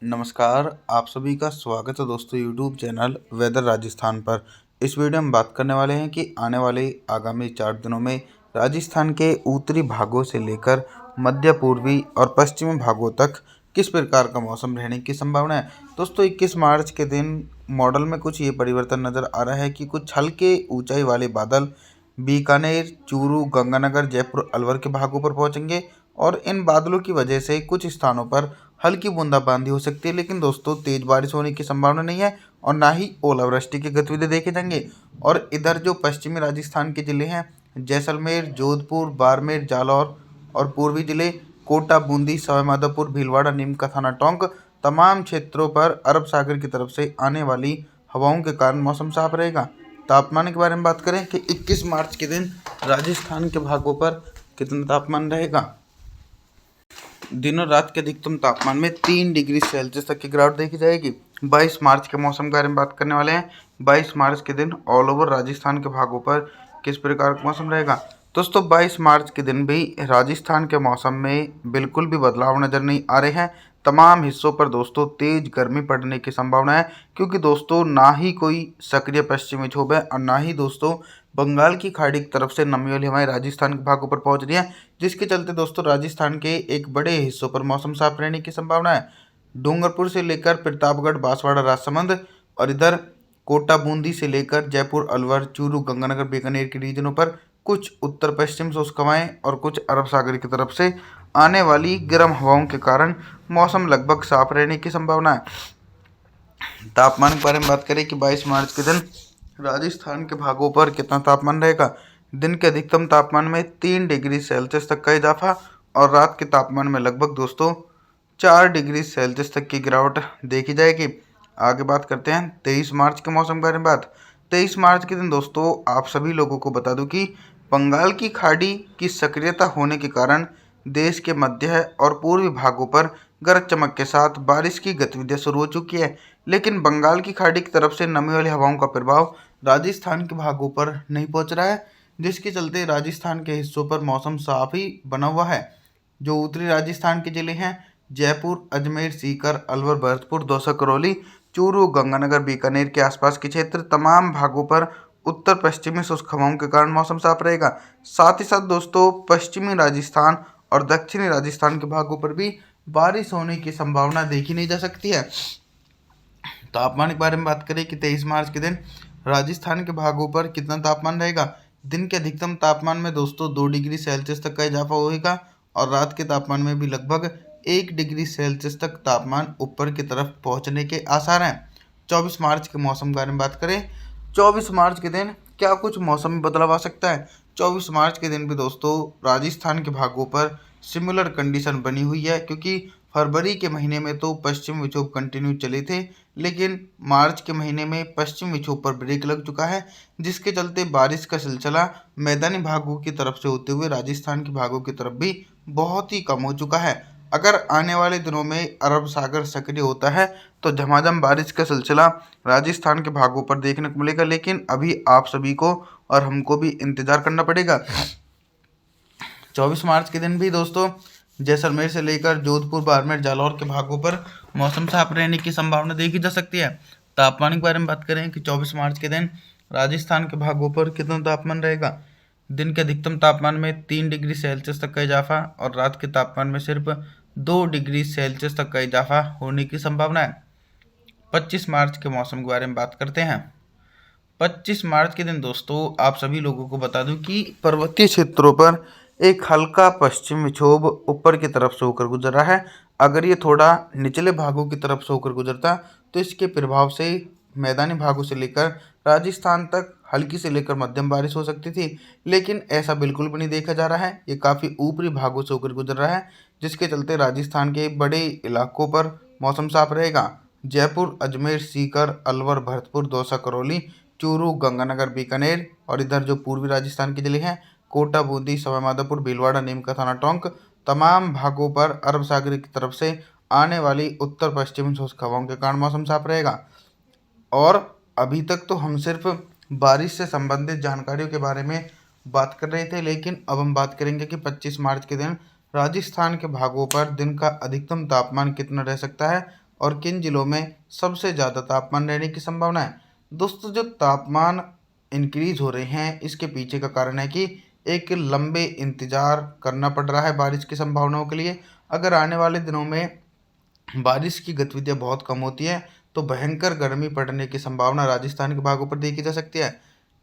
नमस्कार, आप सभी का स्वागत है दोस्तों यूट्यूब चैनल वेदर राजस्थान पर। इस वीडियो में बात करने वाले हैं कि आने वाले आगामी 4 दिनों में राजस्थान के उत्तरी भागों से लेकर मध्य पूर्वी और पश्चिमी भागों तक किस प्रकार का मौसम रहने की संभावना है। दोस्तों 21 मार्च के दिन मॉडल में कुछ ये परिवर्तन नज़र आ रहा है कि कुछ हल्के ऊंचाई वाले बादल बीकानेर, चूरू, गंगानगर, जयपुर, अलवर के भागों पर पहुंचेंगे और इन बादलों की वजह से कुछ स्थानों पर हल्की बूंदाबांदी हो सकती है, लेकिन दोस्तों तेज बारिश होने की संभावना नहीं है और ना ही ओलावृष्टि की गतिविधि देखे जाएंगे। और इधर जो पश्चिमी राजस्थान के जिले हैं जैसलमेर, जोधपुर, बाड़मेर, जालौर और पूर्वी जिले कोटा, बूंदी, सवाईमाधोपुर, भीलवाड़ा, नीमका थाना, टोंक तमाम क्षेत्रों पर अरब सागर की तरफ से आने वाली हवाओं के कारण मौसम साफ रहेगा। तापमान के बारे में बात करें कि 21 मार्च के दिन राजस्थान के भागों पर कितना तापमान रहेगा। दिन और रात के अधिकतम तापमान में 3 डिग्री सेल्सियस तक की गिरावट देखी जाएगी। 22 मार्च के मौसम के बारे में बात करने वाले हैं। 22 मार्च के दिन ऑल ओवर राजस्थान के भागों पर किस प्रकार का मौसम रहेगा। दोस्तों 22 मार्च के दिन भी राजस्थान के मौसम में बिल्कुल भी बदलाव नज़र नहीं आ रहे हैं। तमाम हिस्सों पर दोस्तों तेज गर्मी पड़ने की संभावना है, क्योंकि दोस्तों ना ही कोई सक्रिय पश्चिमी विक्षोभ है और ना ही दोस्तों बंगाल की खाड़ी की तरफ से नमी वाली हवाएं राजस्थान के भागों पर पहुंच रही हैं, जिसके चलते दोस्तों राजस्थान के एक बड़े हिस्सों पर मौसम साफ रहने की संभावना है। डूंगरपुर से लेकर प्रतापगढ़, बांसवाड़ा, राजसमंद और इधर कोटा, बूंदी से लेकर जयपुर, अलवर, चूरू, गंगानगर, बीकानेर के रीजनों पर कुछ उत्तर पश्चिम शुष्क हवाएं और कुछ अरब सागर की तरफ से आने वाली गर्म हवाओं के कारण मौसम लगभग साफ रहने की संभावना है। तापमान के बारे में बात करें कि 22 मार्च के दिन राजस्थान के भागों पर कितना तापमान रहेगा। दिन के अधिकतम तापमान में 3 डिग्री सेल्सियस तक का इजाफा और रात के तापमान में लगभग दोस्तों 4 डिग्री सेल्सियस तक की गिरावट देखी जाएगी। आगे बात करते हैं 23 मार्च के मौसम के बारे में बात। 23 मार्च के दिन दोस्तों आप सभी लोगों को बता दूं कि बंगाल की खाड़ी की सक्रियता होने के कारण देश के मध्य और पूर्वी भागों पर गरज चमक के साथ बारिश की गतिविधियां शुरू हो चुकी है, लेकिन बंगाल की खाड़ी की तरफ से नमी वाली हवाओं का प्रभाव राजस्थान के भागों पर नहीं पहुंच रहा है, जिसके चलते राजस्थान के हिस्सों पर मौसम साफ ही बना हुआ है। जो उत्तरी राजस्थान के जिले हैं जयपुर, अजमेर, सीकर, अलवर, भरतपुर, दौसा, करौली, चूरू, गंगानगर, बीकानेर के आसपास के क्षेत्र तमाम भागों पर उत्तर पश्चिमी शुष्क हवाओं के कारण मौसम साफ रहेगा। साथ ही साथ दोस्तों पश्चिमी राजस्थान और दक्षिणी राजस्थान के भागों पर भी बारिश होने की संभावना देखी नहीं जा सकती है। तापमान के बारे में बात करें कि 23 मार्च के दिन राजस्थान के भागों पर कितना तापमान रहेगा। दिन के अधिकतम तापमान में दोस्तों 2 डिग्री सेल्सियस तक का इजाफा होगा और रात के तापमान में भी लगभग 1 डिग्री सेल्सियस तक तापमान ऊपर की तरफ पहुंचने के आसार हैं। 24 मार्च के मौसम के बारे में बात करें, 24 मार्च के दिन क्या कुछ मौसम में बदलाव आ सकता है। 24 मार्च के दिन भी दोस्तों राजस्थान के भागों पर सिमिलर कंडीशन बनी हुई है, क्योंकि फरवरी के महीने में तो पश्चिम विक्षोभ कंटिन्यू चले थे, लेकिन मार्च के महीने में पश्चिम विक्षोभ पर ब्रेक लग चुका है, जिसके चलते बारिश का सिलसिला मैदानी भागों की तरफ से होते हुए राजस्थान के भागों की तरफ भी बहुत ही कम हो चुका है। अगर आने वाले दिनों में अरब सागर सक्रिय होता है तो झमाझम बारिश का सिलसिला राजस्थान के भागों पर देखने को मिलेगा, लेकिन अभी आप सभी को और हमको भी इंतजार करना पड़ेगा। 24 मार्च के दिन भी दोस्तों जैसलमेर से लेकर जोधपुर, बाड़मेर, जालौर के भागों पर मौसम साफ रहने की संभावना देखी जा सकती है। तापमान के बारे में बात करें कि 24 मार्च के दिन राजस्थान के भागों पर कितना तापमान रहेगा। दिन के अधिकतम तापमान में 3 डिग्री सेल्सियस तक का इजाफा और रात के तापमान में सिर्फ 2 डिग्री सेल्सियस तक का इजाफा होने की संभावना है। 25 मार्च के मौसम के बारे में बात करते हैं। 25 मार्च के दिन दोस्तों आप सभी लोगों को बता दूं कि पर्वतीय क्षेत्रों पर एक हल्का पश्चिम विक्षोभ ऊपर की तरफ से होकर गुजर रहा है। अगर ये थोड़ा निचले भागों की तरफ से होकर गुजरता तो इसके प्रभाव से मैदानी भागों से लेकर राजस्थान तक हल्की से लेकर मध्यम बारिश हो सकती थी, लेकिन ऐसा बिल्कुल भी नहीं देखा जा रहा है। ये काफ़ी ऊपरी भागों से होकर गुजर रहा है, जिसके चलते राजस्थान के बड़े इलाकों पर मौसम साफ रहेगा। जयपुर, अजमेर, सीकर, अलवर, भरतपुर, दौसा, करौली, चूरू, गंगानगर, बीकानेर और इधर जो पूर्वी राजस्थान के जिले हैं कोटा, बूंदी, सवाईमाधोपुर, भीलवाड़ा, नीमका थाना, टोंक तमाम भागों पर अरब सागर की तरफ से आने वाली उत्तर पश्चिमी शुष्क हवाओं के कारण मौसम साफ रहेगा। और अभी तक तो हम सिर्फ बारिश से संबंधित जानकारियों के बारे में बात कर रहे थे, लेकिन अब हम बात करेंगे कि 25 मार्च के दिन राजस्थान के भागों पर दिन का अधिकतम तापमान कितना रह सकता है और किन जिलों में सबसे ज़्यादा तापमान रहने की संभावना है। दोस्तों, जो तापमान इंक्रीज हो रहे हैं इसके पीछे का कारण है कि एक लंबे इंतज़ार करना पड़ रहा है बारिश की संभावनाओं के लिए। अगर आने वाले दिनों में बारिश की गतिविधियां बहुत कम होती हैं तो भयंकर गर्मी पड़ने की संभावना राजस्थान के भागों पर देखी जा सकती है।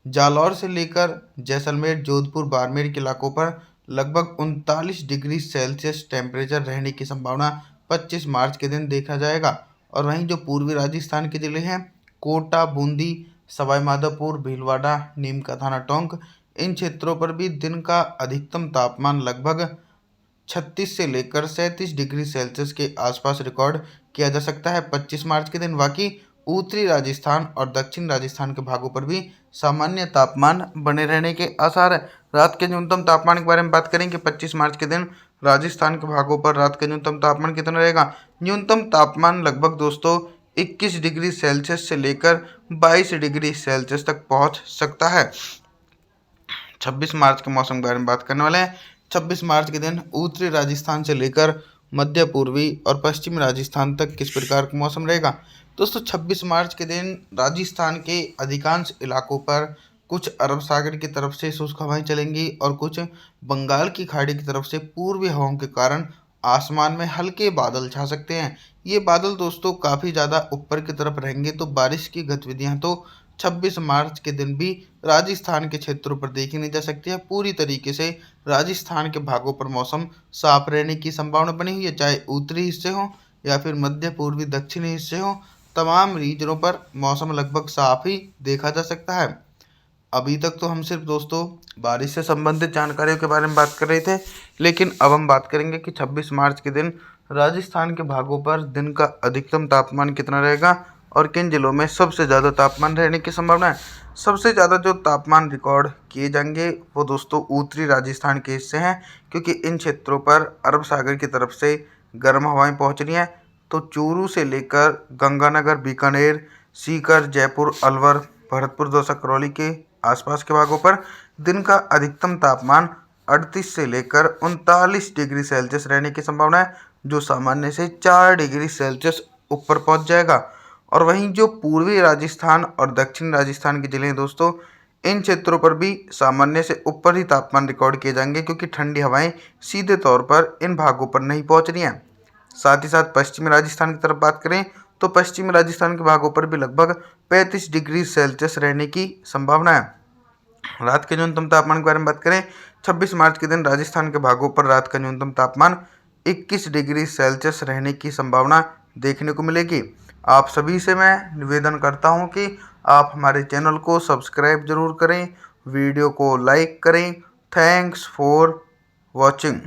जालौर से लेकर जैसलमेर, जोधपुर, बाड़मेर के इलाकों पर लगभग 39 डिग्री सेल्सियस टेम्परेचर रहने की संभावना 25 मार्च के दिन देखा जाएगा। और वहीं जो पूर्वी राजस्थान के जिले हैं, कोटा, बूंदी, सवाई माधोपुर, भीलवाड़ा, नीम का थाना, टोंक, इन क्षेत्रों पर भी दिन का अधिकतम तापमान लगभग 36 से लेकर 37 डिग्री सेल्सियस के आसपास रिकॉर्ड किया जा सकता है 25 मार्च के दिन। बाकी उत्तरी राजस्थान और दक्षिण राजस्थान के भागों पर भी सामान्य तापमान बने रहने के आसार है। रात के न्यूनतम तापमान के बारे में बात करें कि 25 मार्च के दिन राजस्थान के भागों पर रात का न्यूनतम तापमान कितना रहेगा। न्यूनतम तापमान लगभग दोस्तों 21 डिग्री सेल्सियस से लेकर 22 डिग्री सेल्सियस तक पहुंच सकता है। 26 मार्च के मौसम के बारे में बात करने वाले हैं। 26 मार्च के दिन उत्तरी राजस्थान से लेकर मध्य पूर्वी और पश्चिमी राजस्थान तक किस प्रकार का मौसम रहेगा। दोस्तों, 26 मार्च के दिन राजस्थान के अधिकांश इलाकों पर कुछ अरब सागर की तरफ से शुष्क हवाएं चलेंगी और कुछ बंगाल की खाड़ी की तरफ से पूर्वी हवाओं के कारण आसमान में हल्के बादल छा सकते हैं। ये बादल दोस्तों काफ़ी ज़्यादा ऊपर की तरफ रहेंगे तो बारिश की गतिविधियां तो 26 मार्च के दिन भी राजस्थान के क्षेत्रों पर देखी नहीं जा सकती है। पूरी तरीके से राजस्थान के भागों पर मौसम साफ रहने की संभावना बनी हुई है, चाहे उत्तरी हिस्से हों या फिर मध्य पूर्वी दक्षिणी हिस्से हों। तमाम रीजनों पर मौसम लगभग साफ ही देखा जा सकता है। अभी तक तो हम सिर्फ दोस्तों बारिश से संबंधित जानकारियों के बारे में बात कर रहे थे, लेकिन अब हम बात करेंगे कि 26 मार्च के दिन राजस्थान के भागों पर दिन का अधिकतम तापमान कितना रहेगा और किन जिलों में सबसे ज़्यादा तापमान रहने की संभावना है। सबसे ज़्यादा जो तापमान रिकॉर्ड किए जाएंगे वो दोस्तों उत्तरी राजस्थान के हिस्से हैं, क्योंकि इन क्षेत्रों पर अरब सागर की तरफ से गर्म हवाएं पहुंच रही हैं। तो चूरू से लेकर गंगानगर, बीकानेर, सीकर, जयपुर, अलवर, भरतपुर, दौसा, करौली के आसपास के भागों पर दिन का अधिकतम तापमान 38 से लेकर 39 डिग्री सेल्सियस रहने की संभावना है, जो सामान्य से 4 डिग्री सेल्सियस ऊपर पहुंच जाएगा। और वहीं जो पूर्वी राजस्थान और दक्षिण राजस्थान के जिले हैं दोस्तों, इन क्षेत्रों पर भी सामान्य से ऊपर ही तापमान रिकॉर्ड किए जाएंगे, क्योंकि ठंडी हवाएं सीधे तौर पर इन भागों पर नहीं पहुंच रही हैं। साथ ही साथ पश्चिमी राजस्थान की तरफ बात करें तो पश्चिमी राजस्थान के भागों पर भी लगभग 35 डिग्री सेल्सियस रहने की संभावना है। रात के न्यूनतम तापमान के बारे में बात करें, 26 मार्च के दिन राजस्थान के भागों पर रात का न्यूनतम तापमान 21 डिग्री सेल्सियस रहने की संभावना देखने को मिलेगी। आप सभी से मैं निवेदन करता हूं कि आप हमारे चैनल को सब्सक्राइब जरूर करें, वीडियो को लाइक करें। Thanks for watching.